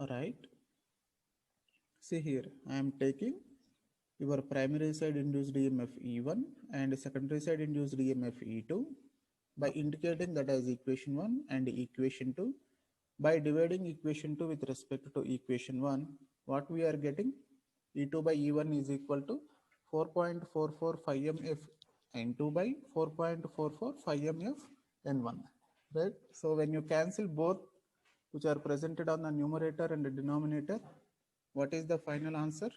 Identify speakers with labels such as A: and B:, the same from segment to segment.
A: right? See here, I am taking your primary side induced EMF E1 and secondary side induced EMF E2 by indicating that as equation 1 and equation 2. By dividing equation 2 with respect to equation 1, what we are getting? E2 by E1 is equal to 4.445 mf N2 by 4.445 mf N1. Right? So when you cancel both which are presented on the numerator and the denominator, what is the final answer?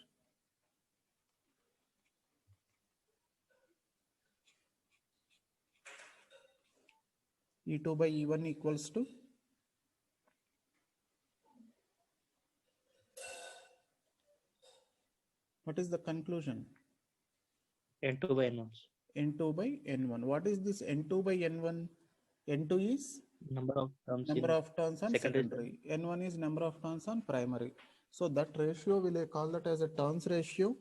A: E2 by E1 equals to, what is the conclusion?
B: N2 by N1.
A: N2 by N1. What is this N2 by N1? N2 is
B: Number of terms
A: number
B: in
A: of turns on
B: secondary side.
A: secondary. N1 is number of turns on primary. So that ratio, will I call that as a turns ratio?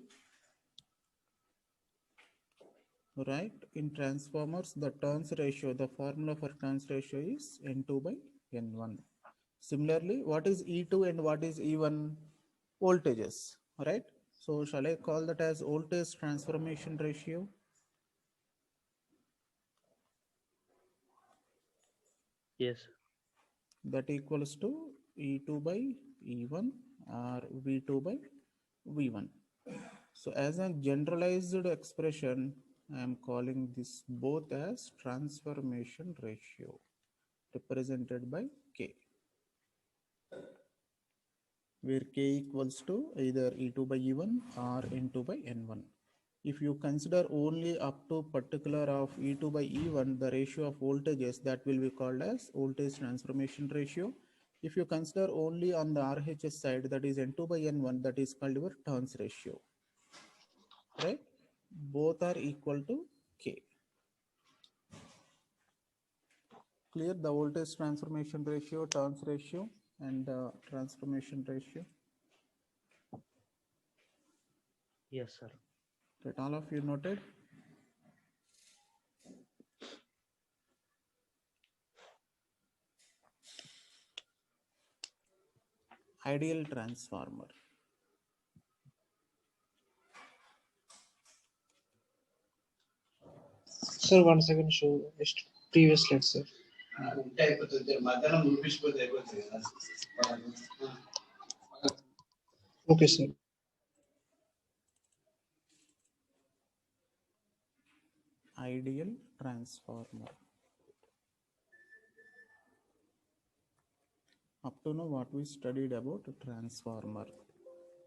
A: Right? In transformers, the turns ratio, the formula for turns ratio is N2 by N1. Similarly, what is E2 and what is E1? Voltages, right? So shall I call that as voltage transformation ratio?
B: Yes.
A: That equals to E2 by E1 or V2 by V1. So as a generalized expression, I am calling this both as transformation ratio represented by K, where K equals to either E2 by E1 or N2 by N1. If you consider only up to particular of E2 by E1, the ratio of voltages, that will be called as voltage transformation ratio. If you consider only on the RHS side, that is N2 by N1, that is called your turns ratio, right? Both are equal to K. Clear the voltage transformation ratio, turns ratio, and transformation ratio.
B: Yes, sir.
A: Right, all of you noted? Ideal transformer.
C: Sir, 1 second, show previous slide, sir. Okay, sir.
A: Ideal transformer. Up to now what we studied about a transformer.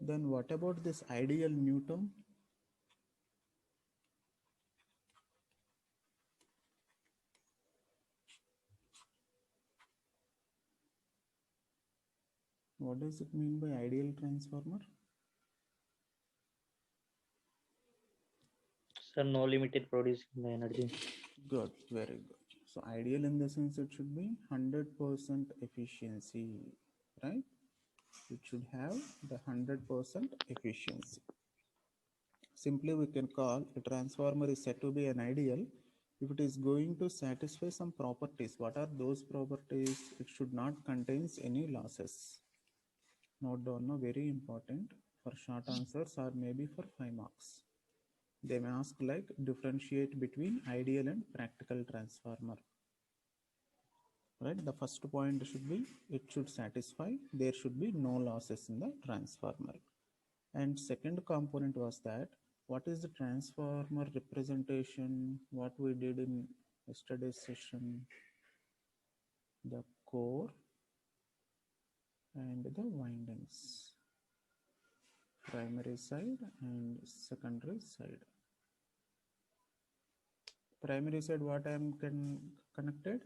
A: Then what about this ideal Newton? What does it mean by ideal transformer?
B: Sir, no limited producing the energy.
A: Good, very good. So ideal in the sense it should be 100% efficiency, right? It should have the 100% efficiency. Simply we can call a transformer is said to be an ideal if it is going to satisfy some properties. What are those properties? It should not contain any losses. Note down, no, very important for short answers or maybe for 5 marks. They may ask like differentiate between ideal and practical transformer. Right, the first point should be it should satisfy, there should be no losses in the transformer. And second component was that what is the transformer representation, what we did in yesterday's session, the core and the windings, primary side and secondary side. Primary side, what I am connected,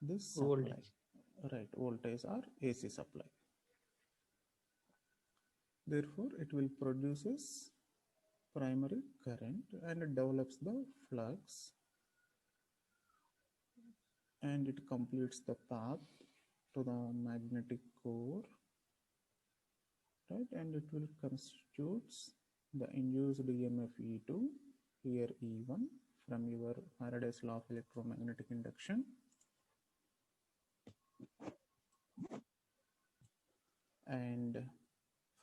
A: this supply,
B: Voltage.
A: right, voltage or AC supply. Therefore, it will produces primary current and it develops the flux and it completes the path to the magnetic core, right? And it will constitutes the induced EMF E2, here E1 from your Faraday's law of electromagnetic induction. and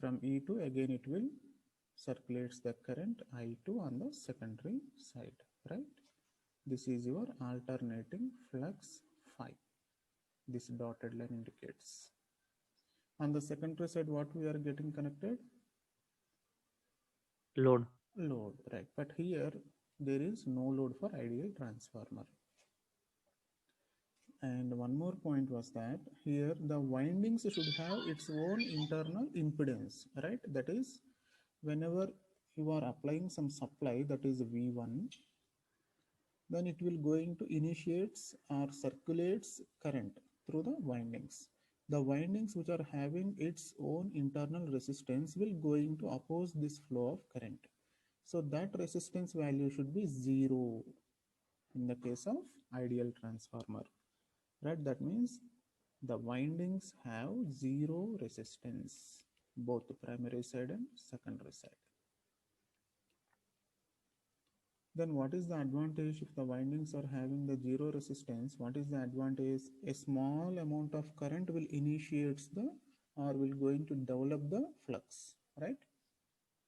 A: from E2 again it will circulates the current I2 on the secondary side, right? This is your alternating flux phi. This dotted line indicates. On the secondary side, what we are getting connected?
B: Load.
A: Load, right? But here there is no load for ideal transformer. And one more point was that here the windings should have its own internal impedance, right? That is, whenever you are applying some supply, that is V1, then it will going to initiates or circulates current through the windings. The windings which are having its own internal resistance will going to oppose this flow of current. So that resistance value should be 0 in the case of ideal transformer, right? That means the windings have 0 resistance, both primary side and secondary side. Then what is the advantage if the windings are having the 0 resistance? What is the advantage? A small amount of current will initiates the or will going to develop the flux, right?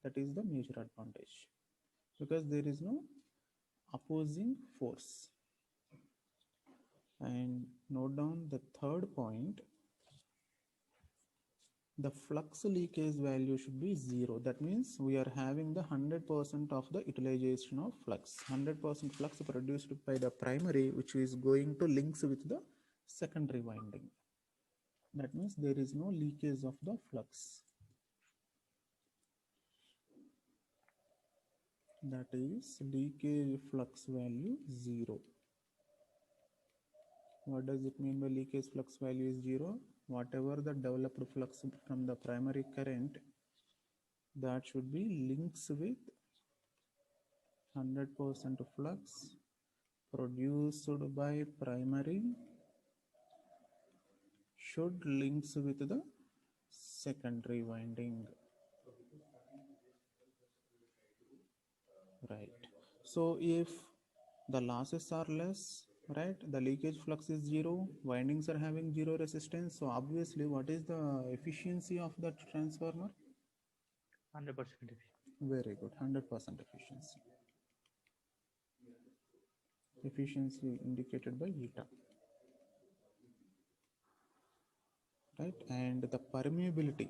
A: That is the major advantage because there is no opposing force. And note down the third point, the flux leakage value should be 0. That means we are having the 100% of the utilization of flux. 100% flux produced by the primary, which is going to links with the secondary winding. That means there is no leakage of the flux. That is leakage flux value 0. What does it mean by leakage flux value is 0? Whatever the developed flux from the primary current, that should be links with 100% flux produced by primary should links with the secondary winding, right? So if the losses are less, right, the leakage flux is 0, windings are having 0 resistance, so obviously what is the efficiency of that transformer?
B: 100% efficient.
A: Very good, 100% efficiency. Efficiency indicated by eta, right? And the permeability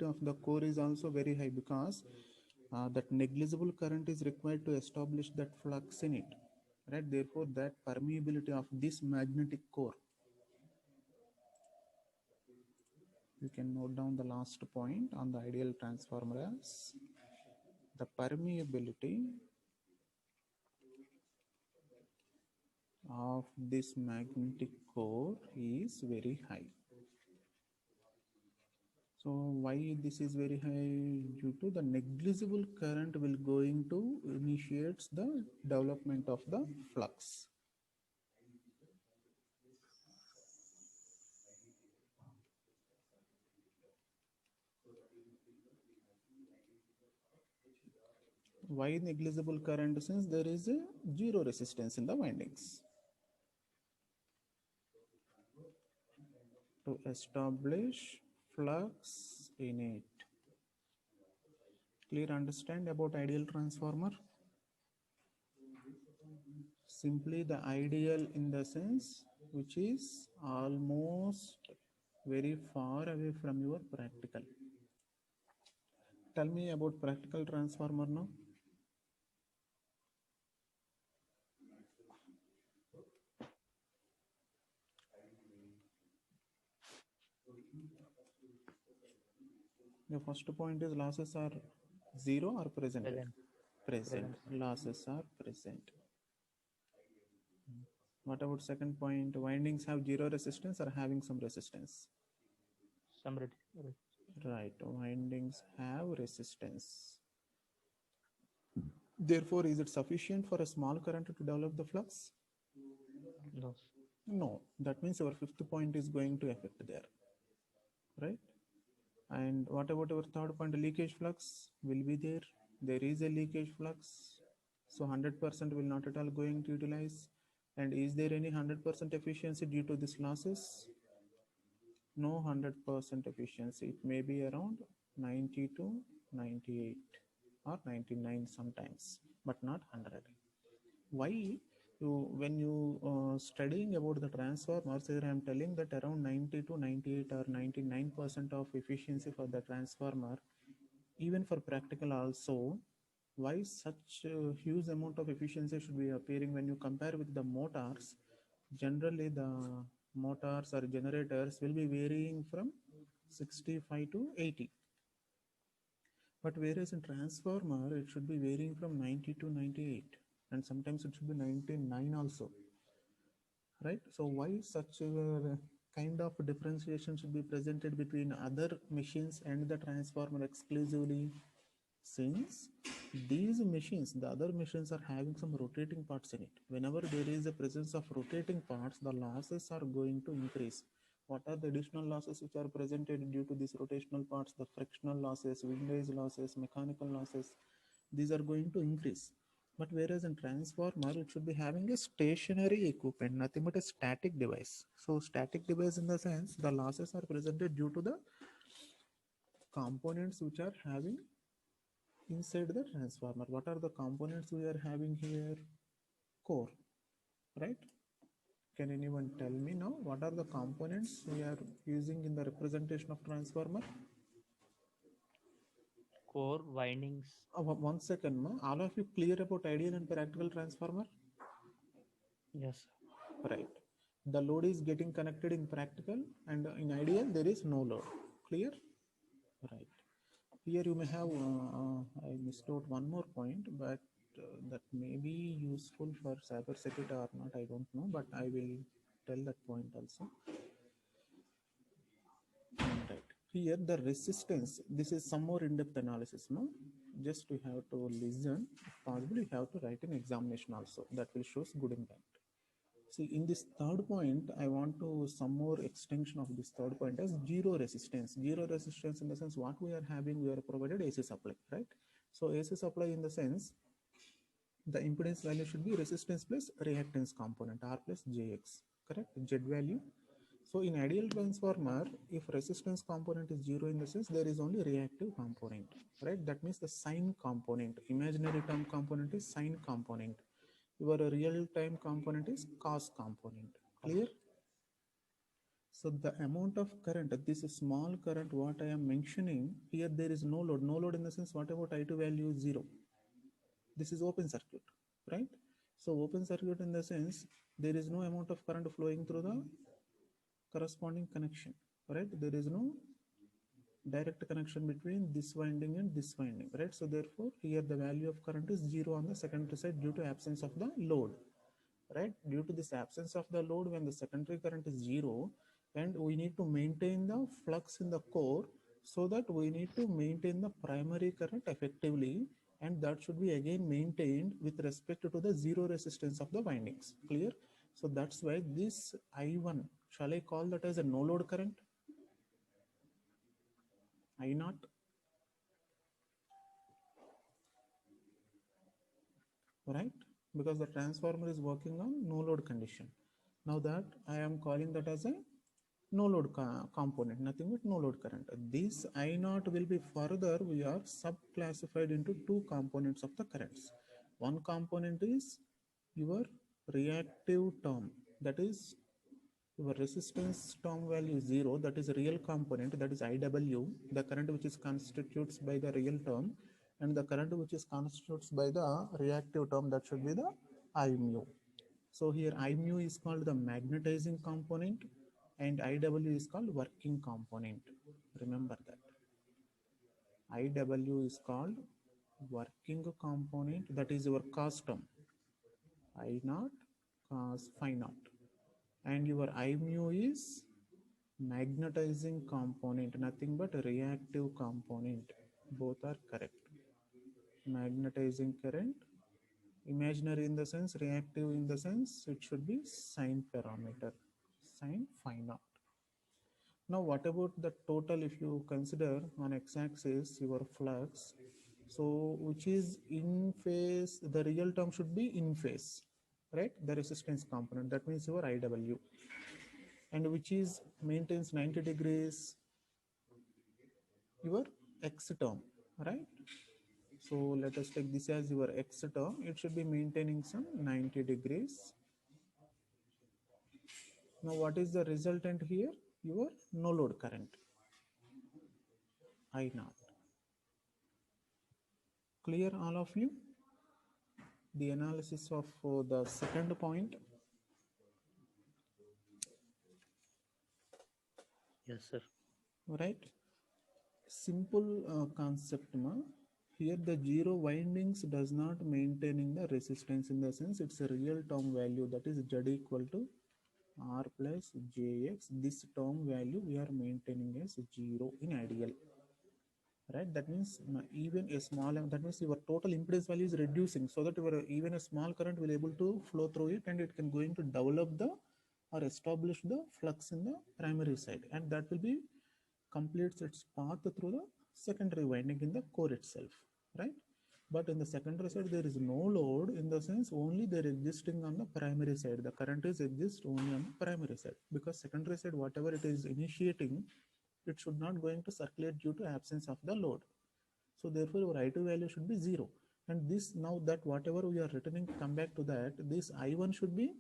A: of the core is also very high because that negligible current is required to establish that flux in it, right? Therefore that permeability of this magnetic core, you can note down the last point on the ideal transformer as the permeability of this magnetic core is very high. So why this is very high? Due to the negligible current will going to initiates the development of the flux. Why negligible current? Since there is a 0 resistance in the windings. To establish flux in it. Clear understand about ideal transformer? Simply the ideal in the sense which is almost very far away from your practical. Tell me about practical transformer now. The first point is losses are 0 or present? Present. Losses are present. What about second point? Windings have 0 resistance or having some resistance?
B: Some
A: right. Windings have resistance. Therefore, is it sufficient for a small current to develop the flux?
B: No.
A: No. That means our fifth point is going to affect there, right? And what about our third point? Leakage flux will be there. There is a leakage flux. So 100% will not at all going to utilize. And is there any 100% efficiency due to these losses? no 100% efficiency. It may be around 90 to 98 or 99 sometimes, but not 100. Why? When you studying about the transformers, here I am telling that around 90 to 98 or 99% of efficiency for the transformer, even for practical also. Why such huge amount of efficiency should be appearing when you compare with the motors? Generally the motors or generators will be varying from 65 to 80, but whereas in transformer it should be varying from 90 to 98, and sometimes it should be 99 also, right? So why such a kind of differentiation should be presented between other machines and the transformer exclusively? Since these machines, the other machines are having some rotating parts in it. Whenever there is a presence of rotating parts, the losses are going to increase. What are the additional losses which are presented due to these rotational parts? The frictional losses, windage losses, mechanical losses, these are going to increase. But whereas in transformer, it should be having a stationary equipment, nothing but a static device. So static device in the sense, the losses are presented due to the components which are having inside the transformer. What are the components we are having here? Core, right? Can anyone tell me now what are the components we are using in the representation of transformer?
B: Core, windings.
A: 1 second, ma. All of you clear about ideal and practical transformer?
B: Yes.
A: Right. The load is getting connected in practical, and in ideal there is no load. Clear? Right. Here you may have, I missed out one more point, but that may be useful for cyber security or not, I don't know, but I will tell that point also. Right. Here the resistance, this is some more in-depth analysis, no? Just you have to listen. If possible, you have to write an examination also. That will show good impact. See, in this third point, I want to some more extension of this third point as zero resistance. Zero resistance in the sense what we are having, we are provided AC supply, right? So AC supply in the sense, the impedance value should be resistance plus reactance component, R plus JX, correct? Z value. So in ideal transformer, if resistance component is zero in the sense, there is only reactive component, right? That means the sine component, imaginary term component is sine component. Your real time component is cos component. Clear? So the amount of current, this is small current what I am mentioning, here there is no load. No load in the sense, what about I2 value is 0? This is open circuit, right? So open circuit in the sense, there is no amount of current flowing through the corresponding connection, right? There is no direct connection between this winding and this winding, right? So therefore, here the value of current is 0 on the secondary side due to absence of the load, right? Due to this absence of the load, when the secondary current is 0, and we need to maintain the flux in the core, so that we need to maintain the primary current effectively, and that should be again maintained with respect to the zero resistance of the windings. Clear? So that's why this I1, shall I call that as a no load current? I0, right? Because the transformer is working on no load condition. Now that I am calling that as a no load component, nothing but no load current. This I0 will be further, we are subclassified into two components of the currents. One component is your reactive term, that is your resistance term value is 0, that is a real component, that is IW, the current which is constitutes by the real term, and the current which is constitutes by the reactive term, that should be the I mu. So here I mu is called the magnetizing component and IW is called working component. Remember that. IW is called working component, that is your cos term. I0 cos phi naught. And your I mu is magnetizing component, nothing but reactive component. Both are correct. Magnetizing current, imaginary in the sense, reactive in the sense, it should be sine parameter, sine phi naught. Now what about the total? If you consider on x-axis your flux, so which is in phase, the real term should be in phase, right? The resistance component, that means your IW. and which is maintains 90 degrees, your x term, right? So let us take this as your x term. It should be maintaining some 90 degrees. Now what is the resultant here? Your no load current, I naught. Clear all of you? The analysis of the second point.
B: Yes, sir.
A: Right? Simple concept ma. Here the zero windings does not maintaining the resistance, in the sense it's a real term value, that is Z equal to R plus JX. This term value we are maintaining as 0 in ideal. Right, that means even a small, that means your total impedance value is reducing, so that your even a small current will able to flow through it, and it can going to develop the or establish the flux in the primary side, and that will be completes its path through the secondary winding in the core itself, right? But in the secondary side there is no load, in the sense only they're existing on the primary side. The current is exist only on the primary side, because secondary side whatever it is initiating, it should not going to circulate due to absence of the load. So therefore your I2 value should be 0. And this, now that whatever we are returning, come back to that, this I1 should be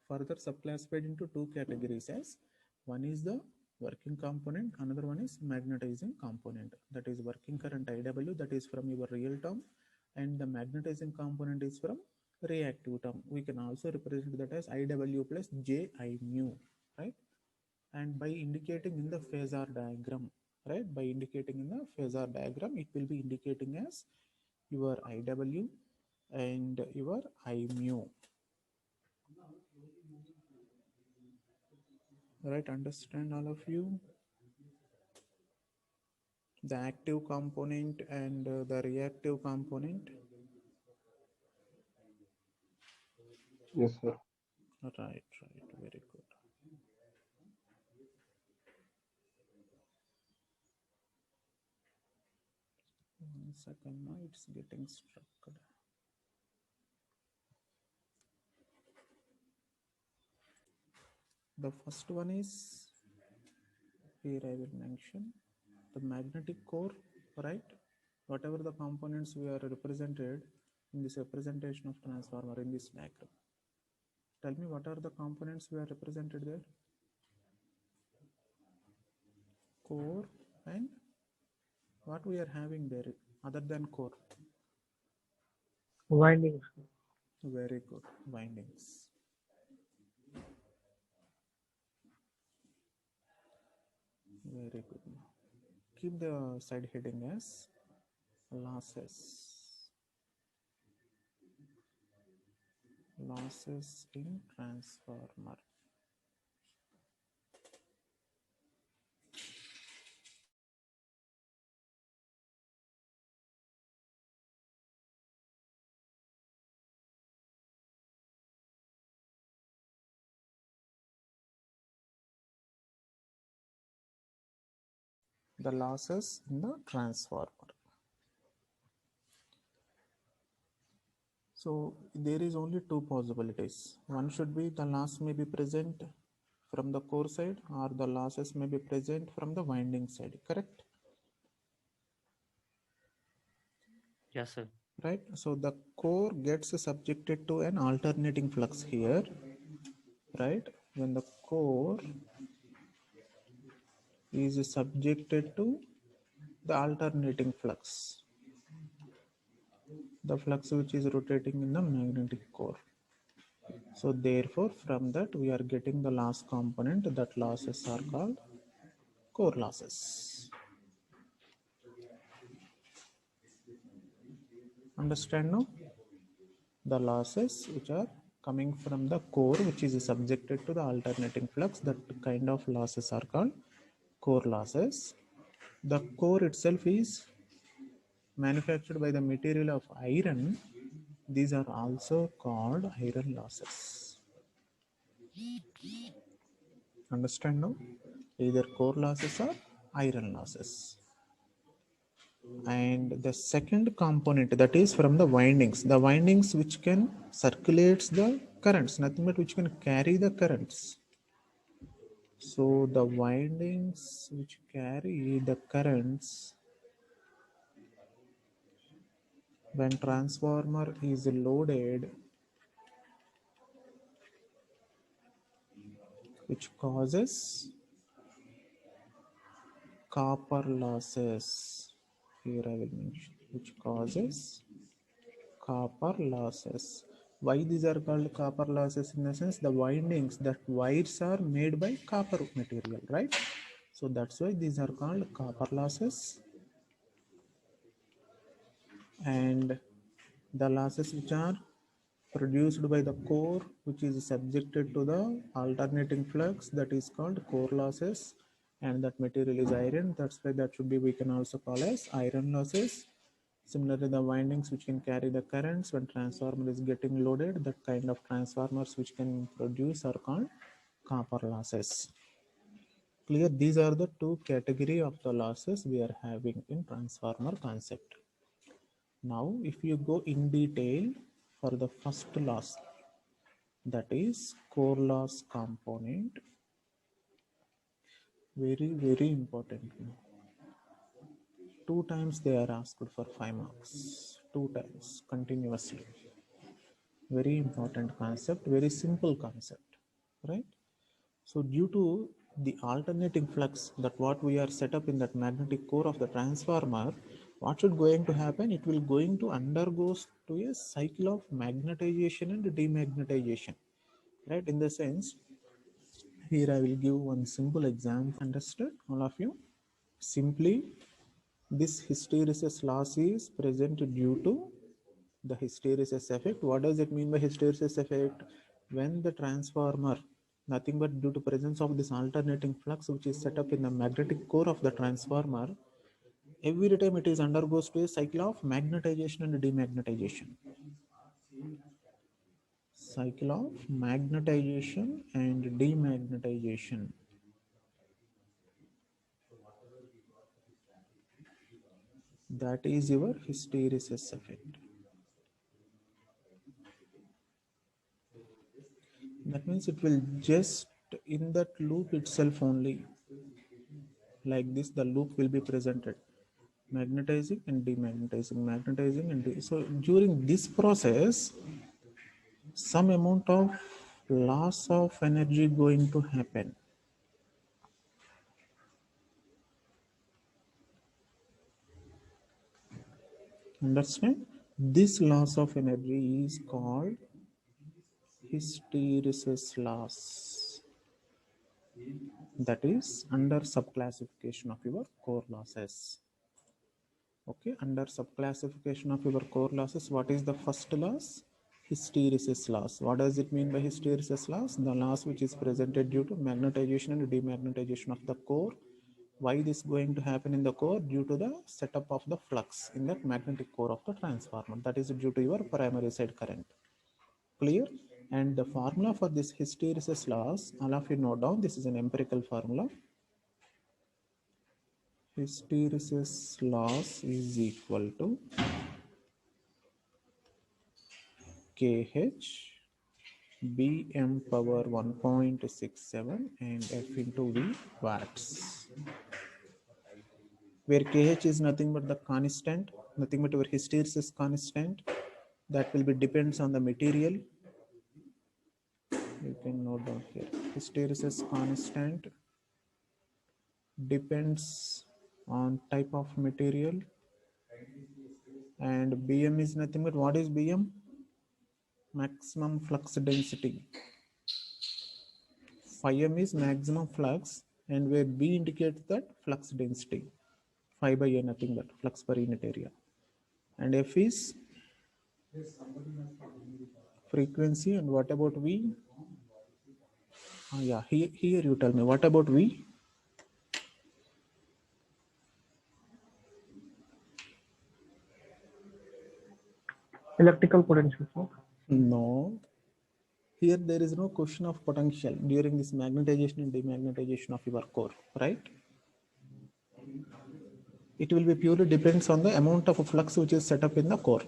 A: further subclassified into two categories, as one is the working component, another one is magnetizing component. That is working current IW, that is from your real term, and the magnetizing component is from reactive term. We can also represent that as IW plus JI mu, right? And by indicating in the phasor diagram, right, by indicating in the phasor diagram, it will be indicating as your IW and your I mu. Right, understand all of you? The active component and the reactive component.
D: Yes, sir.
A: Right, very good. One second, now it's getting struck. The first one is, here I will mention the magnetic core, right? Whatever the components we are represented in this representation of transformer in this diagram. Tell me, what are the components we are represented there? Core, and what we are having there other than core?
C: Windings.
A: Very good, windings. Very good. Keep the side heading as losses. Losses in transformer. The losses in the transformer. So there is only two possibilities. One should be the loss may be present from the core side, or the losses may be present from the winding side, correct?
B: Yes, sir.
A: Right, so the core gets subjected to an alternating flux here, right? When the core is subjected to the alternating flux, the flux which is rotating in the magnetic core. So therefore from that we are getting the loss component, that losses are called core losses. Understand now? The losses which are coming from the core, which is subjected to the alternating flux, that kind of losses are called core losses. The core itself is manufactured by the material of iron. These are also called iron losses. Understand now? Either core losses or iron losses. And the second component, that is from the windings which can circulates the currents, nothing but which can carry the currents. So the windings which carry the currents when transformer is loaded, which causes copper losses. Here I will mention, which causes copper losses. Why these are called copper losses? In the sense, the windings, that wires are made by copper material, right? So that's why these are called copper losses. And the losses which are produced by the core, which is subjected to the alternating flux, that is called core losses. And that material is iron, that's why that should be, we can also call as iron losses. Similarly, the windings which can carry the currents when transformer is getting loaded, that kind of transformers which can produce are called copper losses. Clear? These are the two category of the losses we are having in transformer concept. Now, if you go in detail for the first loss, that is core loss component, very important. 2 times they are asked for 5 marks, 2 times continuously. Very important concept, very simple concept, right? So due to the alternating flux, that what we are set up in that magnetic core of the transformer, what should going to happen? It will going to undergo to a cycle of magnetization and demagnetization, right? In the sense, here I will give one simple example. Understood, all of you? Simply, this hysteresis loss is present due to the hysteresis effect. What does it mean by hysteresis effect? When the transformer, nothing but due to presence of this alternating flux which is set up in the magnetic core of the transformer, every time it is undergoes to a cycle of magnetization and demagnetization. Cycle of magnetization and demagnetization. That is your hysteresis effect. That means it will just in that loop itself only, like this, the loop will be presented, magnetizing and demagnetizing, magnetizing and so during this process, some amount of loss of energy going to happen. Understand? This loss of energy is called hysteresis loss. That is under subclassification of your core losses. Okay, under subclassification of your core losses, what is the first loss? Hysteresis loss. What does it mean by hysteresis loss? The loss which is presented due to magnetization and demagnetization of the core. Why this going to happen in the core? Due to the setup of the flux in that magnetic core of the transformer. That is due to your primary side current. Clear? And the formula for this hysteresis loss, all of you note down, this is an empirical formula. Hysteresis loss is equal to KH Bm power 1.67 and F into V watts, where KH is nothing but the constant, nothing but our hysteresis constant, that will be depends on the material. You can note down here, hysteresis constant depends on type of material, and Bm is nothing but, what is Bm? Maximum flux density. Phi m is maximum flux, and where B indicates that flux density. Phi by A nothing but flux per unit area. And F is frequency. And what about V? Yeah, here you tell me, what about V?
C: Electrical potential, sir.
A: No. Here there is no question of potential during this magnetization and demagnetization of your core, right? It will be purely depends on the amount of flux which is set up in the core.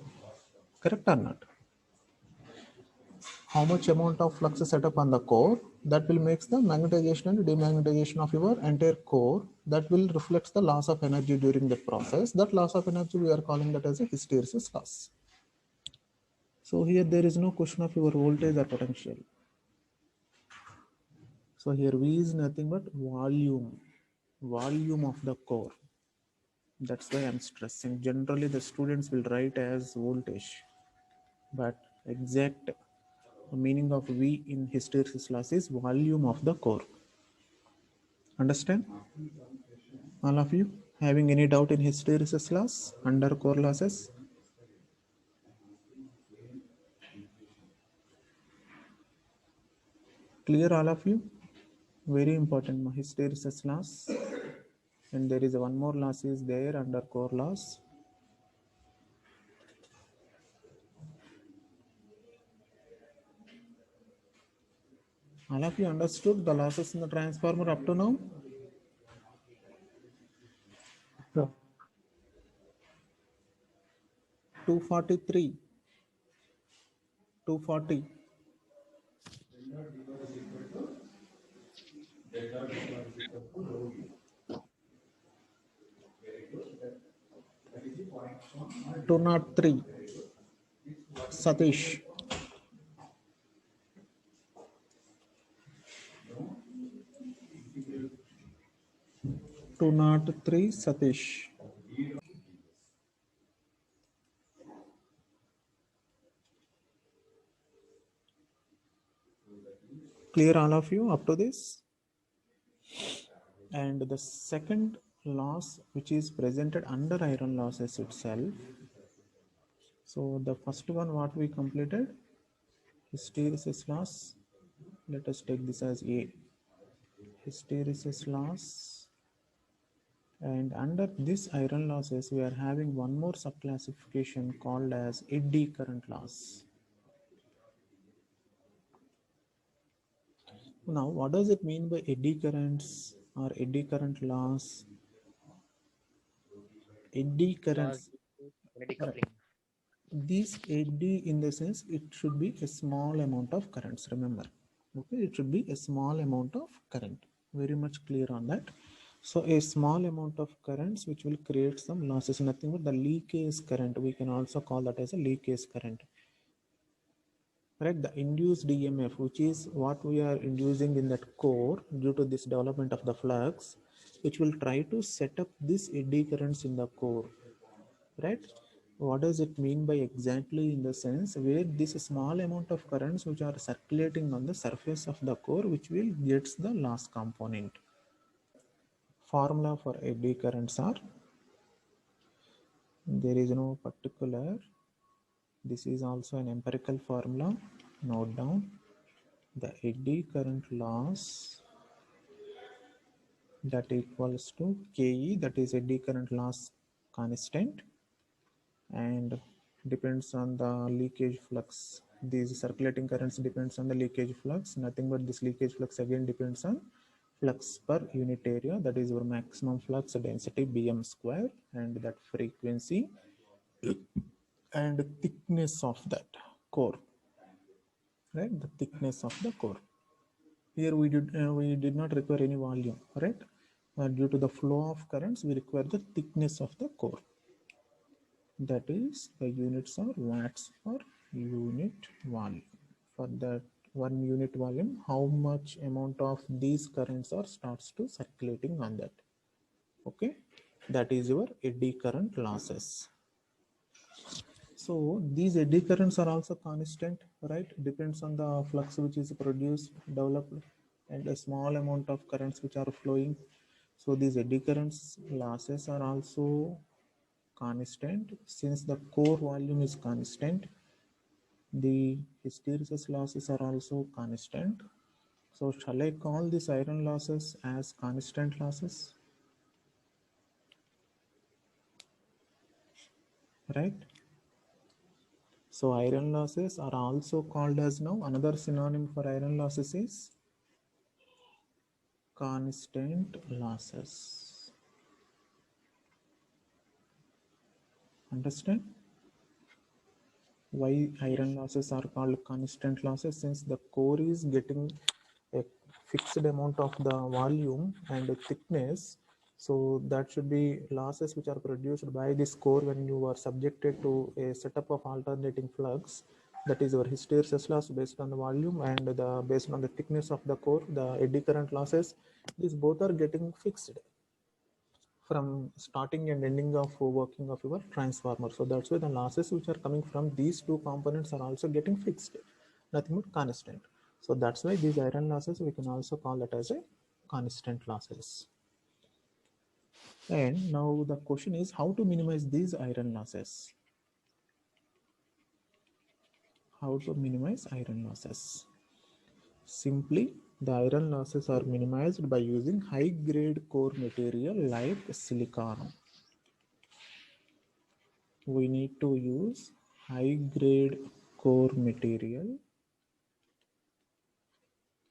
A: Correct or not? how much amount of flux is set up on the core, that will makes the magnetization and demagnetization of your entire core. That will reflect the loss of energy during that process. That loss of energy we are calling that as a hysteresis loss. So here there is no question of your voltage or potential. So here V is nothing but volume of the core. That's why I'm stressing. Generally the students will write as voltage, but exact meaning of V in hysteresis loss is volume of the core. Understand? All of you having any doubt in hysteresis loss under core losses? Clear all of you? Very important, hysteresis loss. And there is one more loss is there under core loss. All of you understood the losses in the transformer up to now?
C: Yeah.
A: 243, 240. Two not three. Satish. 203 Satish. Clear all of you up to this? And the second loss which is presented under iron losses itself. So the first one what we completed, hysteresis loss. Let us take this as A. Hysteresis loss. And under this iron losses, we are having one more subclassification called as eddy current loss. Now, what does it mean by eddy currents or eddy current loss? Eddy currents.
B: Magnetic coupling.
A: These eddy in the sense it should be a small amount of currents. Remember, okay, it should be a small amount of current. Very much clear on that. So a small amount of currents which will create some losses. Nothing but the leakage current. We can also call that as a leakage current. Right, the induced EMF, which is what we are inducing in that core due to this development of the flux, which will try to set up this eddy currents in the core. Right, what does it mean by exactly in the sense where this small amount of currents which are circulating on the surface of the core which will gets the loss component. Formula for eddy currents are, there is no particular, this is also an empirical formula. Note down the eddy current loss that equals to Ke, that is eddy current loss constant, and depends on the leakage flux. These circulating currents depends on the leakage flux. Nothing but this leakage flux again depends on flux per unit area, that is your maximum flux density Bm square, and that frequency and thickness of that core, right? The thickness of the core. Here we did not require any volume, right? Due to the flow of currents, we require the thickness of the core. That is, the units are watts per unit volume. For that 1 unit volume, how much amount of these currents are starts to circulating on that. Okay, that is your eddy current losses. So these eddy currents are also constant, right? Depends on the flux which is produced, developed, and a small amount of currents which are flowing. So these eddy currents losses are also constant. Since the core volume is constant, the hysteresis losses are also constant. So shall I call these iron losses as constant losses? Right? So iron losses are also called as, now another synonym for iron losses is constant losses. Understand? Why iron losses are called constant losses? Since the core is getting a fixed amount of the volume and thickness, so that should be losses which are produced by this core when you are subjected to a setup of alternating flux. That is your hysteresis loss based on the volume and the based on the thickness of the core, the eddy current losses. These both are getting fixed from starting and ending of working of your transformer. So that's why the losses which are coming from these two components are also getting fixed, nothing but constant. So that's why these iron losses we can also call it as a constant losses. And now the question is how to minimize these iron losses. How to minimize iron losses? Simply, the iron losses are minimized by using high grade core material like silicon. We need to use high grade core material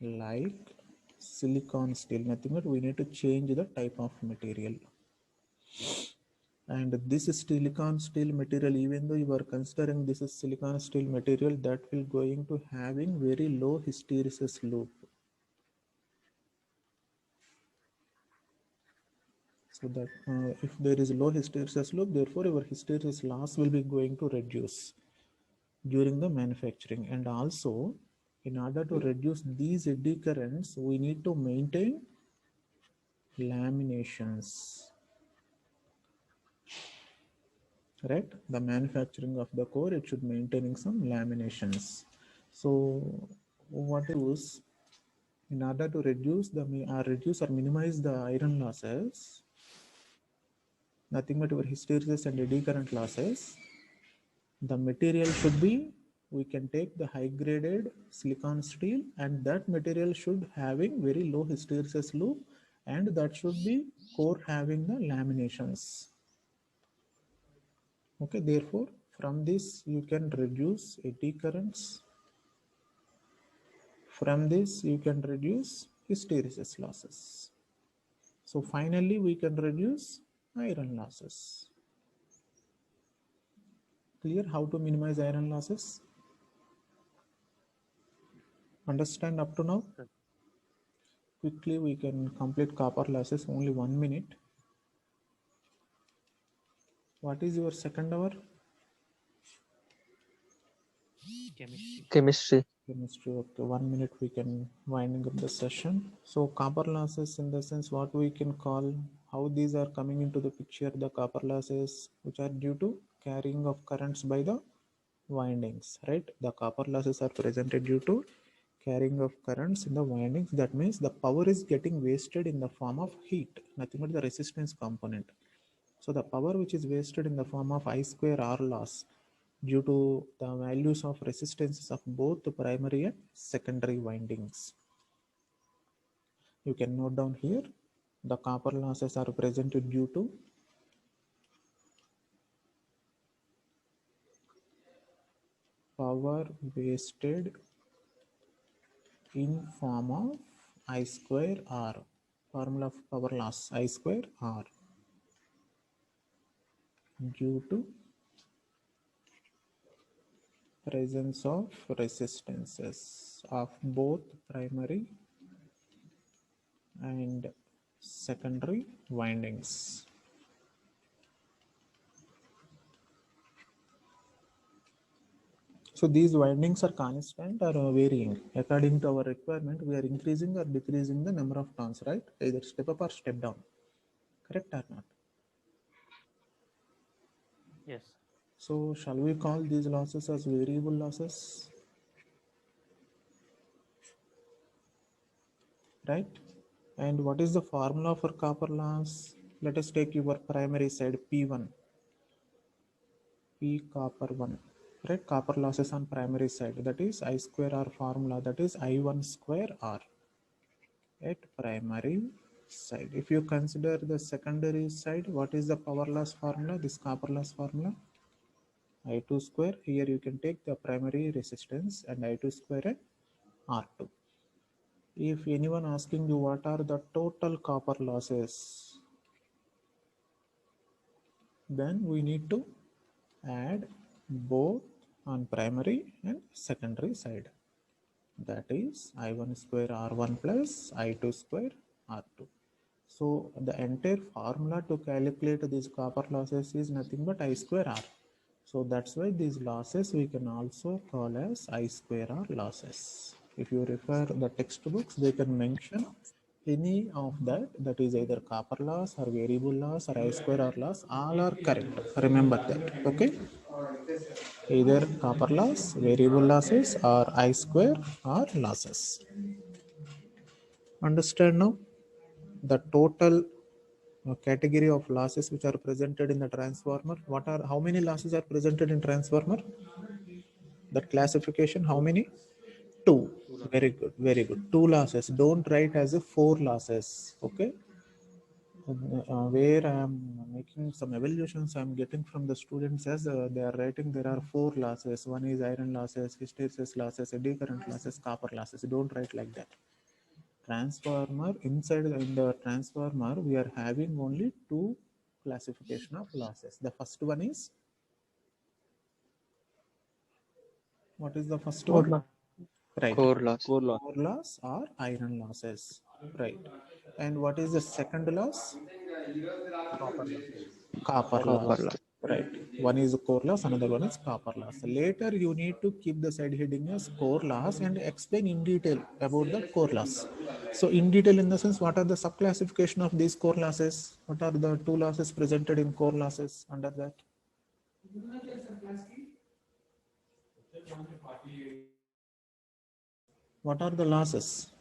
A: like silicon steel. Nothing but we need to change the type of material. And this is silicon steel material, even though you are considering this is silicon steel material, that will going to having very low hysteresis loop. So that if there is low hysteresis loop, therefore your hysteresis loss will be going to reduce during the manufacturing. And also, in order to reduce these eddy currents, we need to maintain laminations, right? The manufacturing of the core, it should maintaining some laminations. So what is in order to reduce or minimize the iron losses, nothing but your hysteresis and eddy current losses, the material should be, we can take the high graded silicon steel, and that material should having very low hysteresis loop, and that should be core having the laminations. Okay, therefore from this you can reduce eddy currents, from this you can reduce hysteresis losses. So finally we can reduce iron losses. Clear how to minimize iron losses? Understand up to now?
B: Sir.
A: Quickly we can complete copper losses, only 1 minute. What is your second hour?
B: Chemistry.
C: Chemistry.
A: Chemistry. Okay, 1 minute we can winding up the session. So copper losses, in the sense what we can call, how these are coming into the picture, the copper losses which are due to carrying of currents by the windings, right? The copper losses are presented due to carrying of currents in the windings. That means the power is getting wasted in the form of heat, nothing but the resistance component. So the power which is wasted in the form of I square R loss due to the values of resistances of both the primary and secondary windings. You can note down here the copper losses are presented due to power wasted in form of I square R. Formula of power loss I square R due to presence of resistances of both primary and secondary windings. So these windings are constant or varying according to our requirement. We are increasing or decreasing the number of turns, right? Either step up or step down. Correct or not?
B: Yes.
A: So shall we call these losses as variable losses? Right? And what is the formula for copper loss? Let us take your primary side P1. P copper 1. Right? Copper losses on primary side. That is I square R formula. That is I1 square R at primary side. If you consider the secondary side, what is the power loss formula? This copper loss formula. I2 square. Here you can take the primary resistance and I2 square and R2. If anyone asking you what are the total copper losses, then we need to add both on primary and secondary side. That is I1 square R1 plus I2 square R2. So the entire formula to calculate these copper losses is nothing but I square R. So that's why these losses we can also call as I square R losses. If you refer the textbooks, they can mention any of that is either copper loss or variable loss or I square R loss, all are correct. Remember that. Okay. Either copper loss, variable losses, or I square R losses. Understand now? The total category of losses which are presented in the transformer. How many losses are presented in transformer? That classification, how many? Two. Very good, very good. Two losses. Don't write as a four losses. Okay. Where I am making some evaluations, I am getting from the students as they are writing there are four losses. One is iron losses, hysteresis losses, eddy current losses, copper losses. Don't write like that. Transformer, inside in the transformer, we are having only two classification of losses. The first one is, what is the first
C: Core
A: one?
C: loss.
A: Right.
C: Core loss.
D: Core loss.
A: Core loss or iron losses. Right. And what is the second loss? Copper
C: Copper
A: loss.
C: loss.
A: Right. One is core loss, another one is copper loss. Later, you need to keep the side heading as core loss and explain in detail about the core loss. So, in detail, in the sense, what are the subclassification of these core losses? What are the two losses presented in core losses under that? What are the losses?